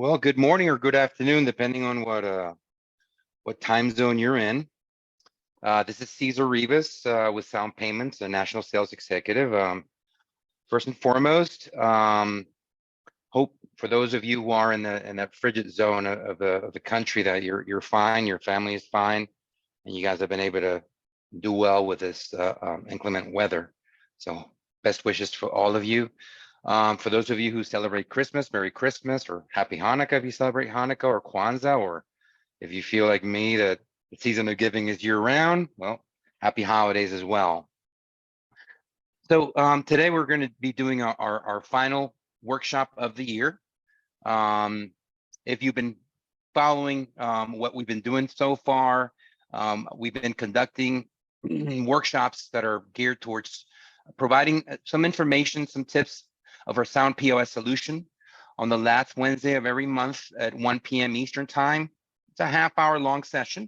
Well, good morning or good afternoon, depending on what time zone you're in. This is Cesar Rivas with Sound Payments, a national sales executive. First and foremost, hope for those of you who are in that frigid zone of the country that you're fine, your family is fine, and you guys have been able to do well with this inclement weather. So best wishes for all of you. For those of you who celebrate Christmas, Merry Christmas, or Happy Hanukkah if you celebrate Hanukkah, or Kwanzaa, or if you feel like me that the season of giving is year-round, well, happy holidays as well. So today we're going to be doing our final workshop of the year. If you've been following what we've been doing so far, we've been conducting workshops that are geared towards providing some information, some tips of our Sound POS solution on the last Wednesday of every month at 1 p.m. Eastern time. It's a half-hour long session.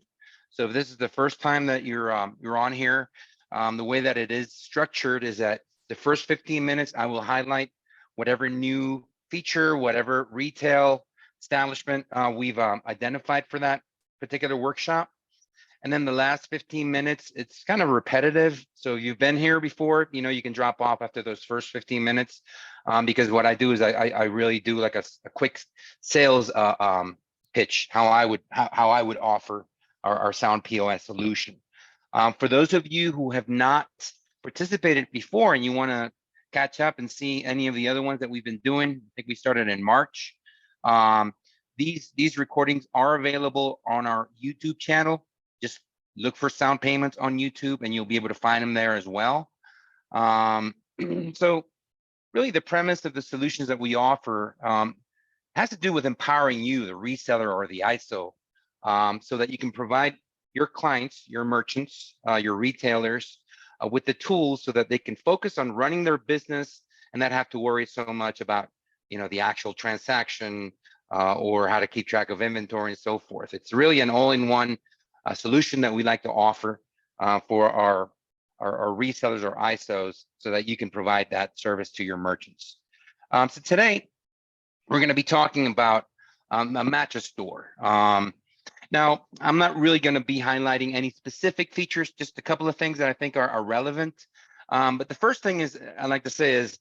So if this is the first time that you're on here, the way that it is structured is that the first 15 minutes, I will highlight whatever new feature, whatever retail establishment we've identified for that particular workshop. And then the last 15 minutes, it's kind of repetitive. So you've been here before, you can drop off after those first 15 minutes because what I do is I really do like a quick sales pitch, how I would offer our Sound POS solution. For those of you who have not participated before and you want to catch up and see any of the other ones that we've been doing, I think we started in March. These recordings are available on our YouTube channel. Just look for Sound Payments on YouTube and you'll be able to find them there as well. So really the premise of the solutions that we offer has to do with empowering you, the reseller or the ISO, so that you can provide your clients, your merchants, your retailers with the tools so that they can focus on running their business and not have to worry so much about, the actual transaction or how to keep track of inventory and so forth. It's really an all-in-one solution that we like to offer for our resellers or ISOs so that you can provide that service to your merchants. So today, we're going to be talking about a mattress store. Now, I'm not really going to be highlighting any specific features, just a couple of things that I think are relevant. But the first thing is I like to say is,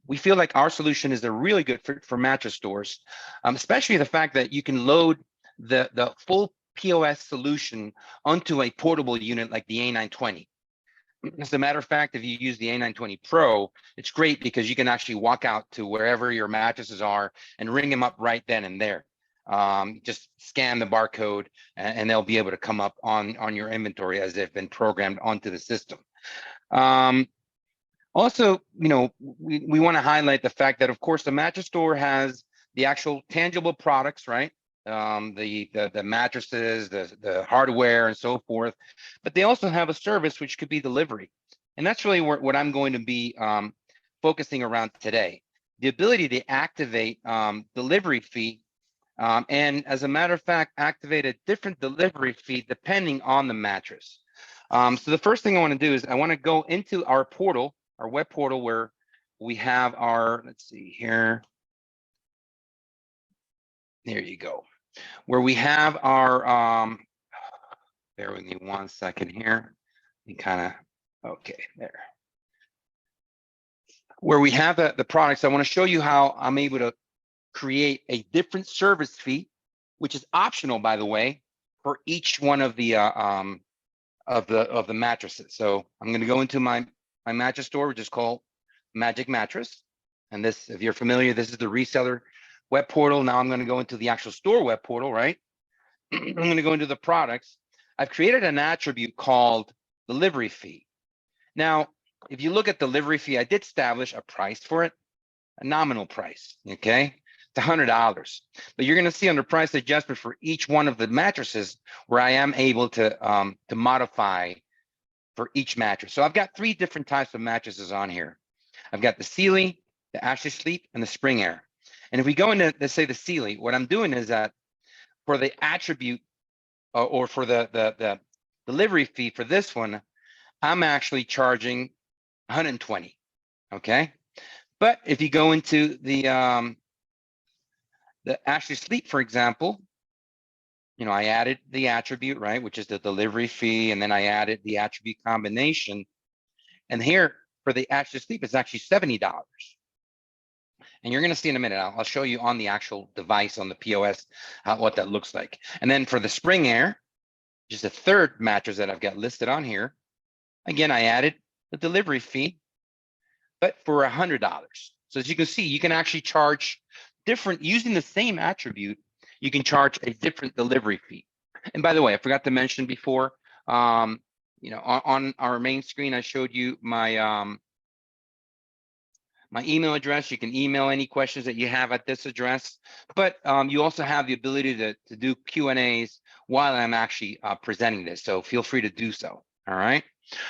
we feel like our solution is a really good fit for mattress stores, especially the fact that you can load the full POS solution onto a portable unit like the A920. As a matter of fact, if you use the A920 Pro, it's great because you can actually walk out to wherever your mattresses are and ring them up right then and there. Just scan the barcode and they'll be able to come up on your inventory as they've been programmed onto the system. Also, we want to highlight the fact that, of course, the mattress store has the actual tangible products, right? The mattresses, the hardware and so forth, but they also have a service which could be delivery. And that's really what I'm going to be focusing around today. The ability to activate delivery fee and as a matter of fact, activate a different delivery fee depending on the mattress. So the first thing I want to do is I want to go into our portal, our web portal, where we have our, let's see here. There you go. Where we have our, bear with me 1 second here. Okay, there. Where we have the products, I want to show you how I'm able to create a different service fee, which is optional, by the way, for each one of the mattresses. So I'm going to go into my mattress store, which is called Magic Mattress. And this, if you're familiar, this is the reseller web portal. Now I'm going to go into the actual store web portal, right? I'm going to go into the products. I've created an attribute called delivery fee. Now, if you look at delivery fee, I did establish a price for it, a nominal price, okay? It's $100. But you're going to see under price adjustment for each one of the mattresses where I am able to modify for each mattress. So I've got 3 different types of mattresses on here. I've got the Sealy, the Ashley Sleep, and the Spring Air. And if we go into, let's say, the Sealy, what I'm doing is that for the attribute or for the delivery fee for this one, I'm actually charging $120, okay? But if you go into the The Ashley Sleep, for example, I added the attribute, right, which is the delivery fee, and then I added the attribute combination. And here for the Ashley Sleep, it's actually $70. And you're going to see in a minute, I'll show you on the actual device on the POS what that looks like. And then for the Spring Air, just a third mattress that I've got listed on here, again, I added the delivery fee, but for $100. So as you can see, you can actually charge different, using the same attribute, you can charge a different delivery fee. And by the way, I forgot to mention before, on our main screen, I showed you my my email address. You can email any questions that you have at this address, but you also have the ability to do Q&As while I'm actually presenting this. So feel free to do so. All right.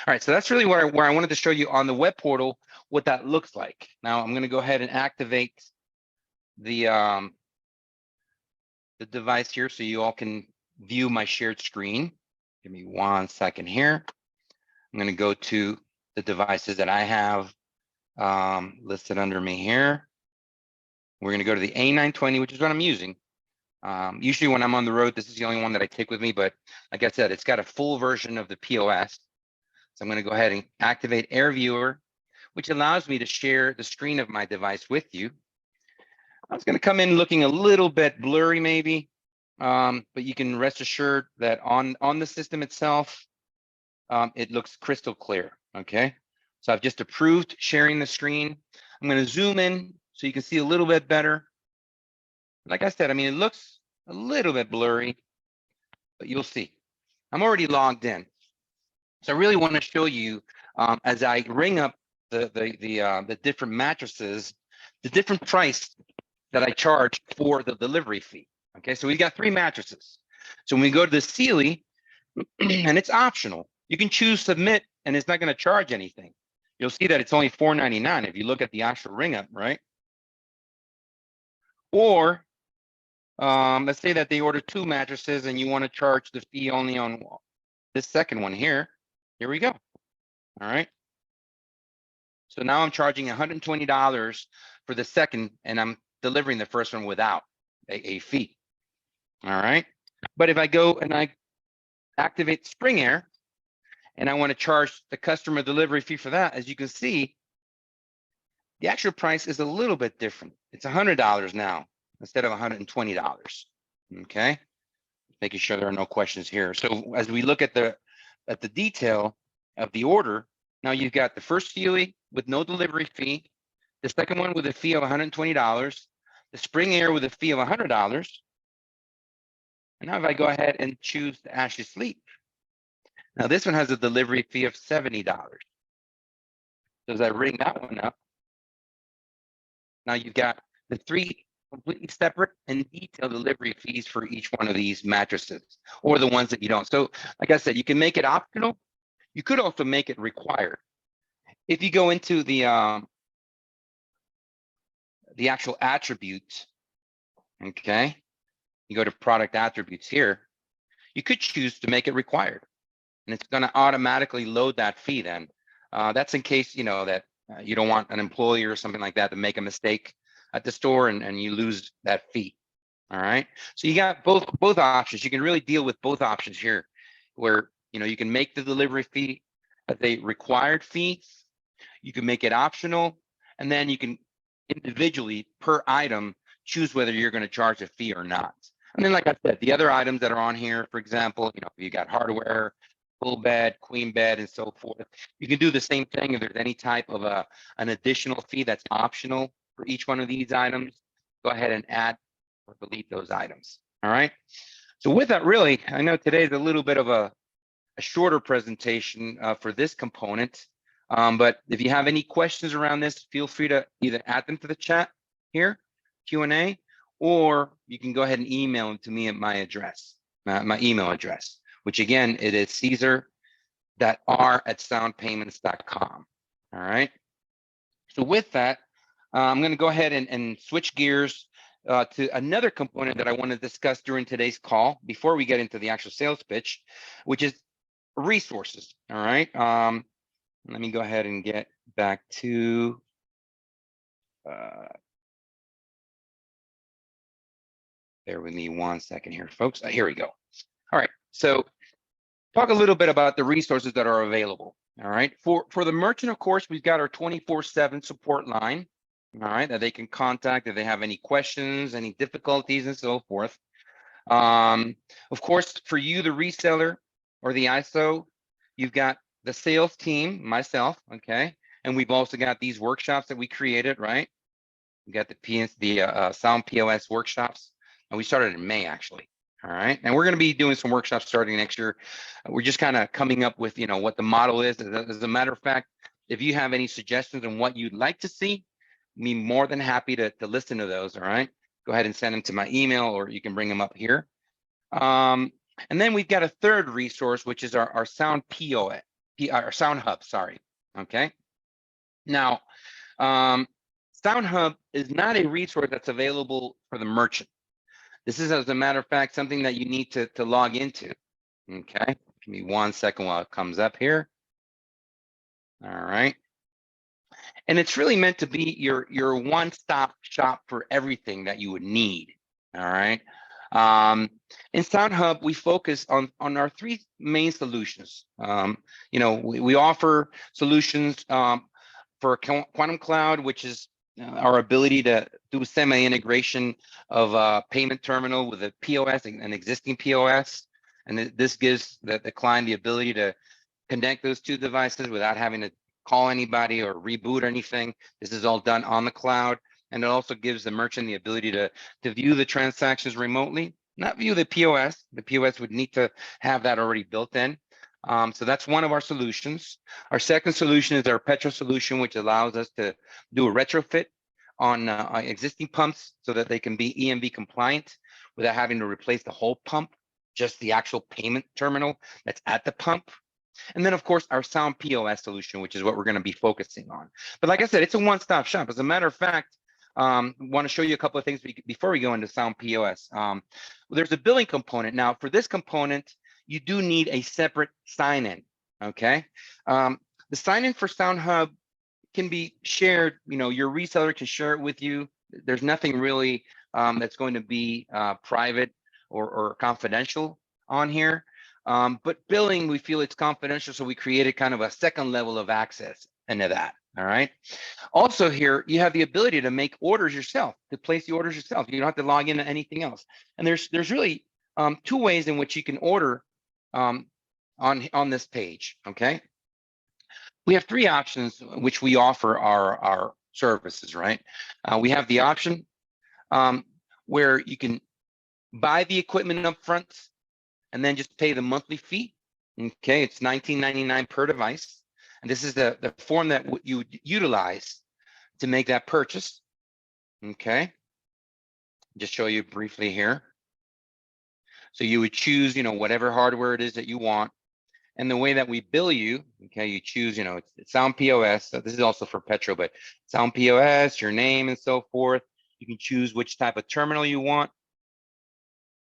All right. So that's really where I wanted to show you on the web portal what that looks like. Now I'm going to go ahead and activate the device here so you all can view my shared screen. Give me 1 second here. I'm going to go to the devices that I have listed under me here. We're going to go to the A920, which is what I'm using. Usually when I'm on the road, this is the only one that I take with me, but like I said, it's got a full version of the POS. So I'm going to go ahead and activate Air Viewer, which allows me to share the screen of my device with you. It's going to come in looking a little bit blurry maybe, but you can rest assured that on the system itself, it looks crystal clear, okay? So I've just approved sharing the screen. I'm going to zoom in so you can see a little bit better. Like I said, I mean, it looks a little bit blurry, but you'll see. I'm already logged in. So I really want to show you, as I ring up the different mattresses, the different price that I charge for the delivery fee. Okay, so we've got 3 mattresses. So when we go to the Sealy, and it's optional, you can choose submit, and it's not going to charge anything. You'll see that it's only $4.99 if you look at the actual ring up, right? Or let's say that they order 2 mattresses and you want to charge the fee only on this second one here. Here we go. All right. So now I'm charging $120 for the second, and I'm delivering the first one without a fee. All right. But if I go and I activate Spring Air and I want to charge the customer delivery fee for that, as you can see, the actual price is a little bit different. It's $100 now instead of $120. Okay. Making sure there are no questions here. So as we look at the detail of the order, now you've got the first Sealy with no delivery fee, the second one with a fee of $120, the Spring Air with a fee of $100. And now if I go ahead and choose the Ashley Sleep, now this one has a delivery fee of $70. So as I ring that one up, now you've got the 3 completely separate and detailed delivery fees for each one of these mattresses, or the ones that you don't. So like I said, you can make it optional. You could also make it required. If you go into the actual attributes, okay, you go to product attributes here, you could choose to make it required, and it's going to automatically load that fee then. That's in case, that you don't want an employee or something like that to make a mistake at the store and you lose that fee. All right. So you got both options. You can really deal with both options here, where you can make the delivery fee as a required fee. You can make it optional, and then you can individually per item choose whether you're going to charge a fee or not. And then, like I said, the other items that are on here, for example, you got hardware, full bed, queen bed, and so forth. You can do the same thing if there's any type of an additional fee that's optional for each one of these items. Go ahead and add or delete those items. All right. So with that, really, I know today is a little bit of a shorter presentation for this component. But if you have any questions around this, feel free to either add them to the chat here, Q&A, or you can go ahead and email them to me at my address, my email address, which again, it is caesar.r@soundpayments.com. All right. So with that, I'm going to go ahead and switch gears to another component that I want to discuss during today's call before we get into the actual sales pitch, which is resources. All right. Let me go ahead and get back to Bear with me 1 second here, folks. Here we go. All right. So talk a little bit about the resources that are available. All right. For the merchant, of course, we've got our 24/7 support line. All right, that they can contact if they have any questions, any difficulties, and so forth. Of course, for you, the reseller or the ISO, you've got the sales team, myself, okay, and we've also got these workshops that we created, right? We got the Sound POS workshops, and we started in May actually. All right, and we're going to be doing some workshops starting next year. We're just kind of coming up with, what the model is. As a matter of fact, if you have any suggestions on what you'd like to see, be more than happy to listen to those. All right, go ahead and send them to my email, or you can bring them up here. And then we've got a third resource, which is our Sound POS, our Sound Hub. Sorry. Okay. Now, Sound Hub is not a resource that's available for the merchant. This is, as a matter of fact, something that you need to log into. Okay. Give me 1 second while it comes up here. All right. And it's really meant to be your one-stop shop for everything that you would need. All right. In Sound Hub, we focus on our three main solutions. We offer solutions for Quantum Cloud, which is our ability to do semi-integration of a payment terminal with a POS, an existing POS. And this gives the client the ability to connect those two devices without having to call anybody or reboot or anything. This is all done on the cloud. And it also gives the merchant the ability to view the transactions remotely, not view the POS. The POS would need to have that already built in. So that's one of our solutions. Our second solution is our Petro solution, which allows us to do a retrofit on existing pumps so that they can be EMV compliant without having to replace the whole pump, just the actual payment terminal that's at the pump. And then, of course, our Sound POS solution, which is what we're going to be focusing on. But like I said, it's a one-stop shop. As a matter of fact, I want to show you a couple of things before we go into Sound POS. There's a billing component. Now, for this component, you do need a separate sign-in, okay? The sign-in for Sound Hub can be shared. Your reseller can share it with you. There's nothing really that's going to be private or confidential on here. But billing, we feel it's confidential, so we created kind of a second level of access into that. All right. Also here, you have the ability to make orders yourself, to place the orders yourself. You don't have to log into anything else. And there's really two ways in which you can order on this page. Okay. We have three options which we offer our services, right? We have the option where you can buy the equipment up front and then just pay the monthly fee. Okay, it's $19.99 per device. And this is the form that you would utilize to make that purchase. Okay, just show you briefly here. So you would choose, whatever hardware it is that you want. And the way that we bill you, okay, you choose, it's Sound POS. So this is also for Petro, but Sound POS, your name and so forth. You can choose which type of terminal you want,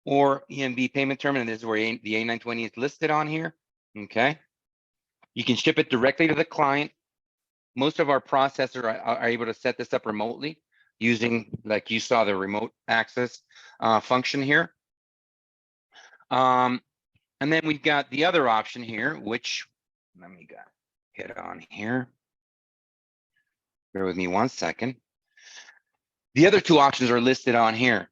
or EMV payment terminal. This is where the A920 is listed on here. Okay. You can ship it directly to the client. Most of our processors are able to set this up remotely using, like you saw, the remote access function here. And then we've got the other option here, which, let me get on here. Bear with me 1 second. The other two options are listed on here.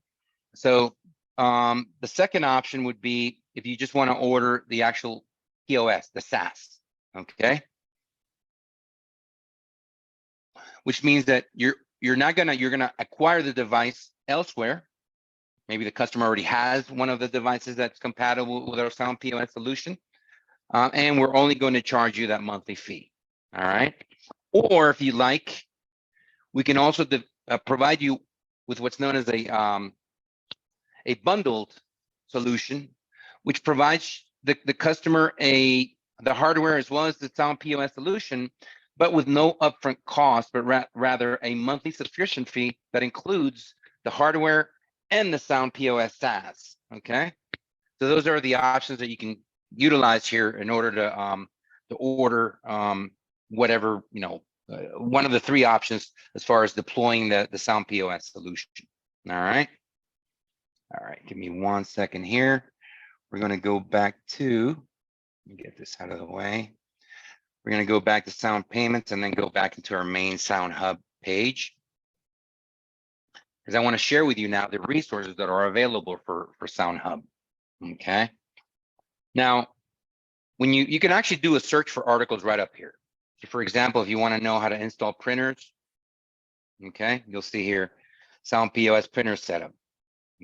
So the second option would be if you just want to order the actual POS, the SaaS, okay? Which means that you're gonna acquire the device elsewhere. Maybe the customer already has one of the devices that's compatible with our Sound POS solution, and we're only going to charge you that monthly fee. All right. Or if you like, we can also provide you with what's known as a bundled solution, which provides the customer the hardware as well as the Sound POS solution, but with no upfront cost, but rather a monthly subscription fee that includes the hardware and the Sound POS SaaS. Okay, so those are the options that you can utilize here in order to order whatever, one of the three options as far as deploying the Sound POS solution. All right. All right, give me 1 second here. We're going to go back to, let me get this out of the way. We're going to go back to Sound Payments and then go back into our main Sound Hub page, because I want to share with you now the resources that are available for Sound Hub. Okay. Now, when you can actually do a search for articles right up here. So for example, if you want to know how to install printers, okay, you'll see here, Sound POS printer setup.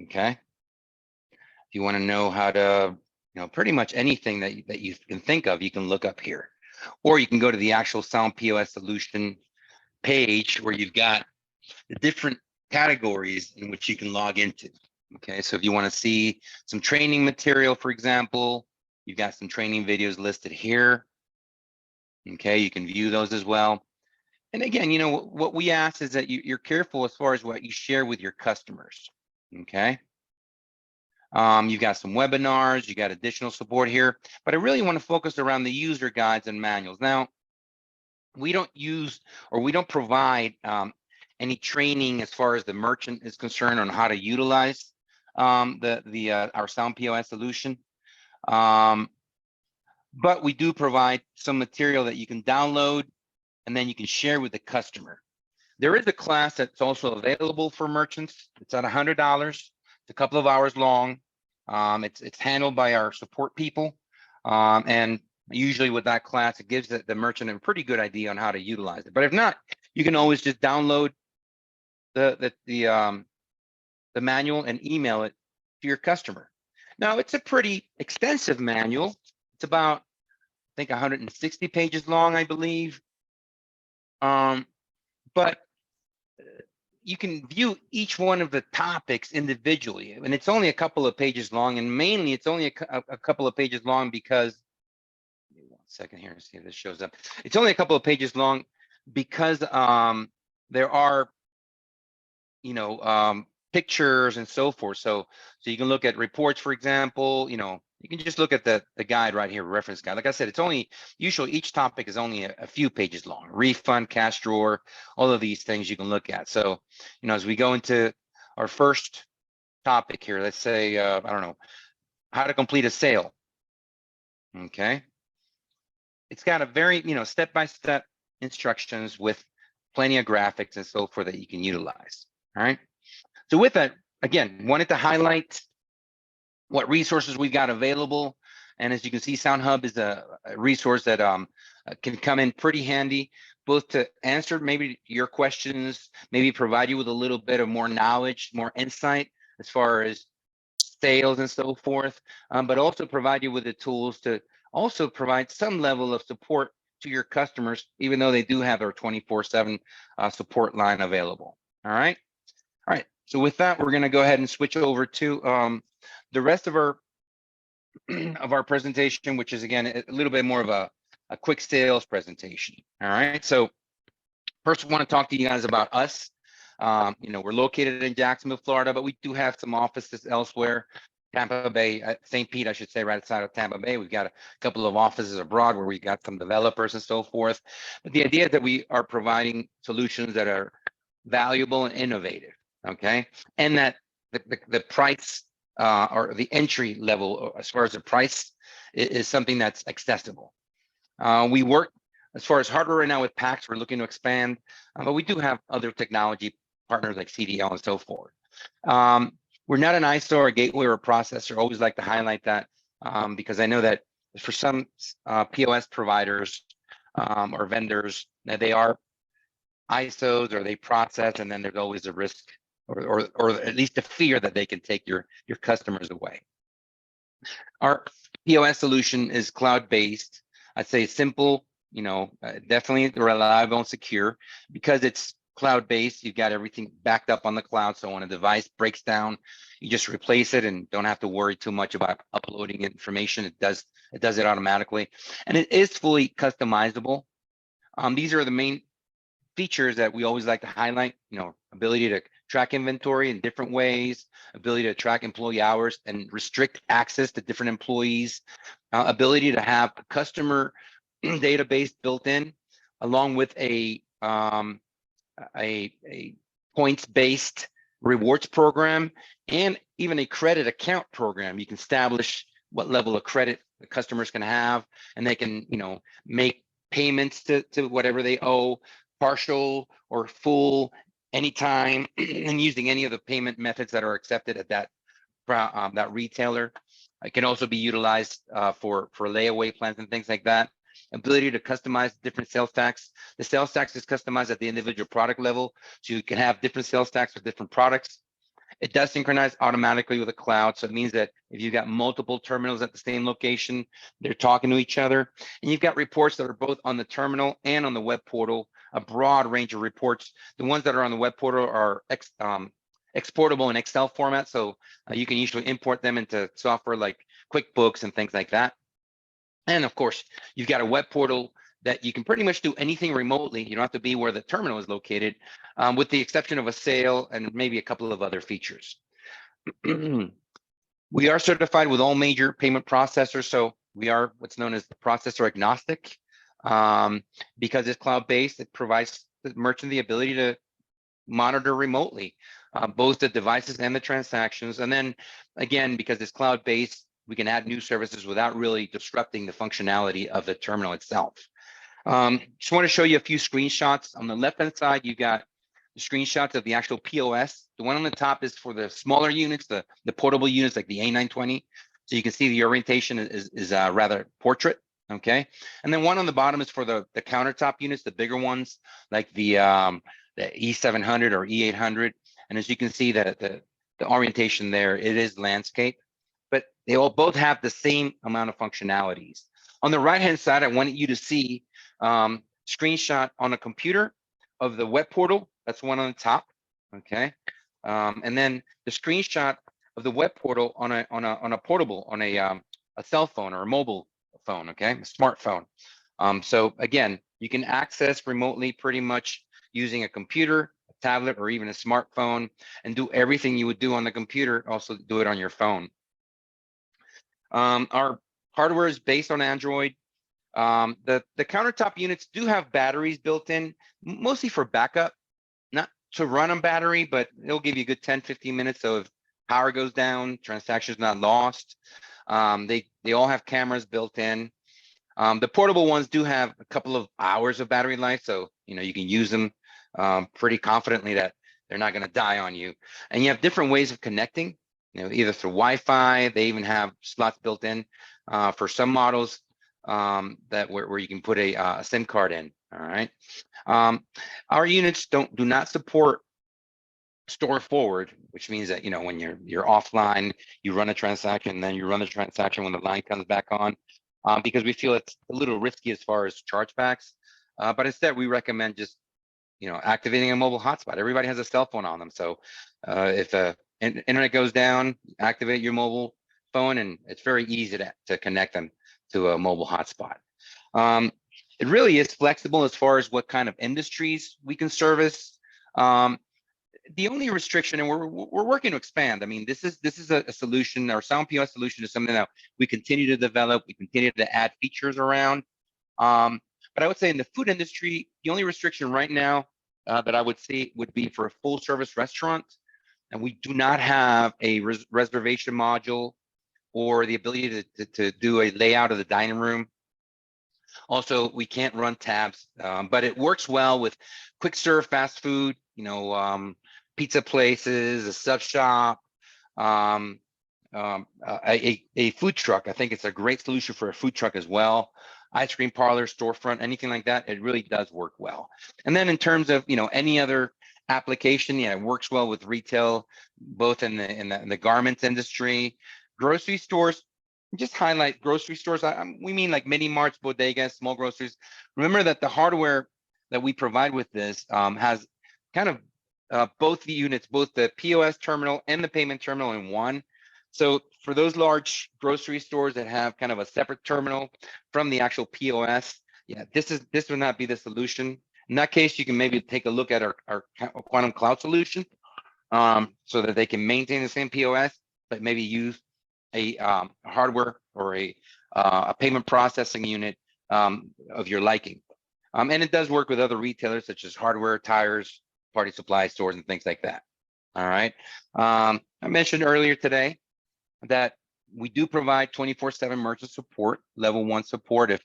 Okay. If you want to know how to, pretty much anything that you can think of, you can look up here. Or you can go to the actual Sound POS solution page where you've got the different categories in which you can log into. Okay, so if you want to see some training material, for example, you've got some training videos listed here. Okay, you can view those as well. And again, what we ask is that you're careful as far as what you share with your customers. Okay. You've got some webinars, you got additional support here, but I really want to focus around the user guides and manuals. Now, we don't use or we don't provide any training as far as the merchant is concerned on how to utilize our Sound POS solution. But we do provide some material that you can download and then you can share with the customer. There is a class that's also available for merchants. It's at $100. It's a couple of hours long. It's handled by our support people. And usually with that class, it gives the merchant a pretty good idea on how to utilize it. But if not, you can always just download the manual and email it to your customer. Now, it's a pretty extensive manual. It's about, I think, 160 pages long, I believe. But you can view each one of the topics individually, and it's only a couple of pages long, and mainly it's only a couple of pages long because, 1 second here to see if this shows up. It's only a couple of pages long because there are, pictures and so forth. So you can look at reports, for example, you can just look at the guide right here, reference guide. Like I said, it's only, usually each topic is only a few pages long. Refund, cash drawer, all of these things you can look at. So, as we go into our first topic here, let's say, I don't know, how to complete a sale. Okay. It's got a very, step-by-step instructions with plenty of graphics and so forth that you can utilize. All right. So with that, again, wanted to highlight what resources we've got available. And as you can see, Sound Hub is a resource that can come in pretty handy, both to answer maybe your questions, maybe provide you with a little bit of more knowledge, more insight as far as sales and so forth, but also provide you with the tools to also provide some level of support to your customers, even though they do have their 24/7 support line available. All right. All right. So with that, we're going to go ahead and switch over to the rest of our presentation, which is again a little bit more of a quick sales presentation. All right. So first, I want to talk to you guys about us. We're located in Jacksonville, Florida, but we do have some offices elsewhere. Tampa Bay, St. Pete, I should say, right outside of Tampa Bay. We've got a couple of offices abroad where we got some developers and so forth. But the idea is that we are providing solutions that are valuable and innovative. Okay, and that the price or the entry level as far as the price is something that's accessible. We work as far as hardware right now with PAX. We're looking to expand, but we do have other technology partners like CDL and so forth. We're not an ISO or a gateway or a processor. I always like to highlight that because I know that for some POS providers or vendors, that they are ISOs or they process, and then there's always a risk or at least a fear that they can take your customers away. Our POS solution is cloud-based. I'd say simple, definitely reliable and secure because it's cloud-based. You've got everything backed up on the cloud. So when a device breaks down, you just replace it and don't have to worry too much about uploading information. It does it automatically, and it is fully customizable. These are the main features that we always like to highlight. Ability to track inventory in different ways, ability to track employee hours and restrict access to different employees, ability to have a customer database built in, along with a points-based rewards program, and even a credit account program. You can establish what level of credit the customers can have, and they can, make payments to whatever they owe, partial or full, anytime, and using any of the payment methods that are accepted at that retailer. It can also be utilized for layaway plans and things like that. Ability to customize different sales tax. The sales tax is customized at the individual product level, so you can have different sales tax for different products. It does synchronize automatically with the cloud, so it means that if you've got multiple terminals at the same location, they're talking to each other, and you've got reports that are both on the terminal and on the web portal, a broad range of reports. The ones that are on the web portal are exportable in Excel format, so you can usually import them into software like QuickBooks and things like that. And of course, you've got a web portal that you can pretty much do anything remotely. You don't have to be where the terminal is located, with the exception of a sale and maybe a couple of other features. We are certified with all major payment processors, so we are what's known as the processor agnostic. Because it's cloud-based, it provides the merchant the ability to monitor remotely both the devices and the transactions. And then again, because it's cloud-based, we can add new services without really disrupting the functionality of the terminal itself. Just want to show you a few screenshots. On the left-hand side, you got the screenshots of the actual POS. The one on the top is for the smaller units, the portable units like the A920. So you can see the orientation is rather portrait, okay? And then one on the bottom is for the countertop units, the bigger ones, like the E700 or E800. And as you can see, the orientation there, it is landscape, but they all both have the same amount of functionalities. On the right-hand side, I wanted you to see screenshot on a computer of the web portal. That's one on the top, okay? And then the screenshot of the web portal on a portable, on a cell phone or a mobile phone, okay, a smartphone. So again, you can access remotely pretty much using a computer, a tablet, or even a smartphone, and do everything you would do on the computer, also do it on your phone. Our hardware is based on Android. The countertop units do have batteries built in, mostly for backup, not to run on battery, but it'll give you a good 10-15 minutes. So if power goes down, transaction's not lost. They all have cameras built in. The portable ones do have a couple of hours of battery life, so you can use them pretty confidently that they're not going to die on you. And you have different ways of connecting, either through Wi-Fi. They even have slots built in for some models that where you can put a SIM card in. All right. Our units do not support store forward, which means that when you're offline, you run a transaction, and then you run the transaction when the line comes back on, because we feel it's a little risky as far as chargebacks. But instead, we recommend just activating a mobile hotspot. Everybody has a cell phone on them, so if internet goes down, activate your mobile phone, and it's very easy to connect them to a mobile hotspot. It really is flexible as far as what kind of industries we can service. The only restriction, and we're working to expand. I mean, this is a solution. Our Sound POS solution is something that we continue to develop. We continue to add features around. But I would say in the food industry, the only restriction right now that I would see would be for a full service restaurant. And we do not have a reservation module or the ability to do a layout of the dining room. Also, we can't run tabs, but it works well with quick serve fast food, pizza places, a sub shop, a food truck. I think it's a great solution for a food truck as well. Ice cream parlor, storefront, anything like that. It really does work well. And then in terms of any other application, it works well with retail, both in the garments industry, grocery stores. Just highlight grocery stores. We mean like mini marts, bodegas, small groceries. Remember that the hardware that we provide with this has kind of both the units, both the POS terminal and the payment terminal in one. So for those large grocery stores that have kind of a separate terminal from the actual POS, this would not be the solution. In that case, you can maybe take a look at our Quantum Cloud solution, so that they can maintain the same POS, but maybe use a hardware or a payment processing unit of your liking. And it does work with other retailers such as hardware, tires, party supply stores, and things like that. All right. I mentioned earlier today that we do provide 24/7 merchant support, level 1 support. If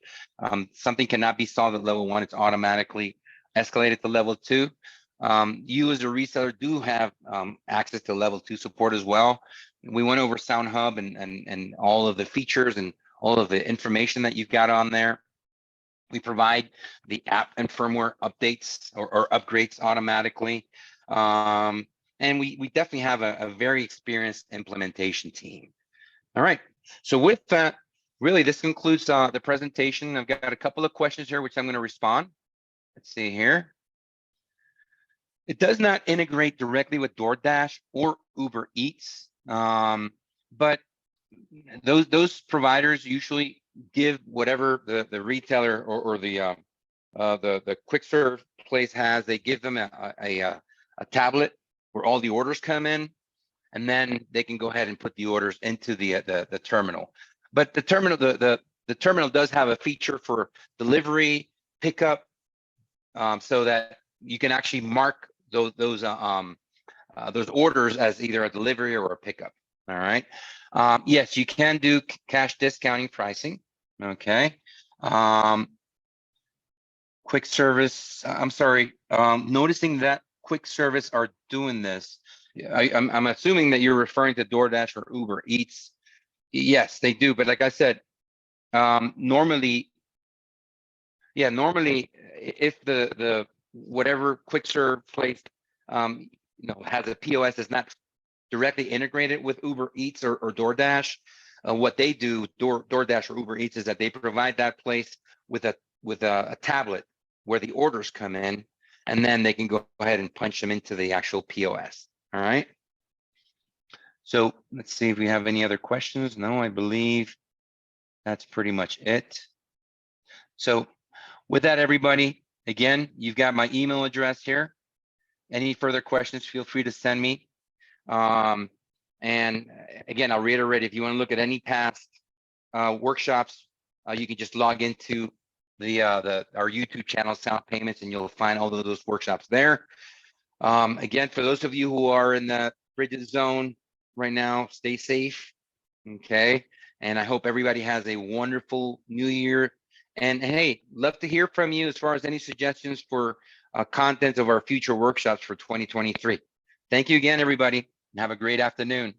something cannot be solved at level 1, it's automatically escalated to level 2. You as a reseller do have access to level 2 support as well. We went over Sound Hub and all of the features and all of the information that you've got on there. We provide the app and firmware updates or upgrades automatically. And we definitely have a very experienced implementation team. All right. So with that, really, this concludes the presentation. I've got a couple of questions here, which I'm going to respond. Let's see here. It does not integrate directly with DoorDash or Uber Eats, but those providers usually give whatever the retailer or the quick serve place has. They give them a tablet where all the orders come in, and then they can go ahead and put the orders into the terminal. But the terminal does have a feature for delivery, pickup, so that you can actually mark those orders as either a delivery or a pickup. All right. Yes, you can do cash discounting pricing. Okay. Quick service. I'm sorry. Noticing that quick service are doing this. I'm assuming that you're referring to DoorDash or Uber Eats. Yes, they do. But like I said, normally, if the whatever quick serve place has a POS that's not directly integrated with Uber Eats or DoorDash, what they do, DoorDash or Uber Eats, is that they provide that place with a tablet where the orders come in, and then they can go ahead and punch them into the actual POS. All right. So let's see if we have any other questions. No, I believe that's pretty much it. So with that, everybody, again, you've got my email address here. Any further questions, feel free to send me. And again, I'll reiterate, if you want to look at any past workshops, you can just log into our YouTube channel, Sound Payments, and you'll find all of those workshops there. Again, for those of you who are in the frigid zone right now, stay safe. Okay. And I hope everybody has a wonderful new year. And hey, love to hear from you as far as any suggestions for content of our future workshops for 2023. Thank you again, everybody, and have a great afternoon.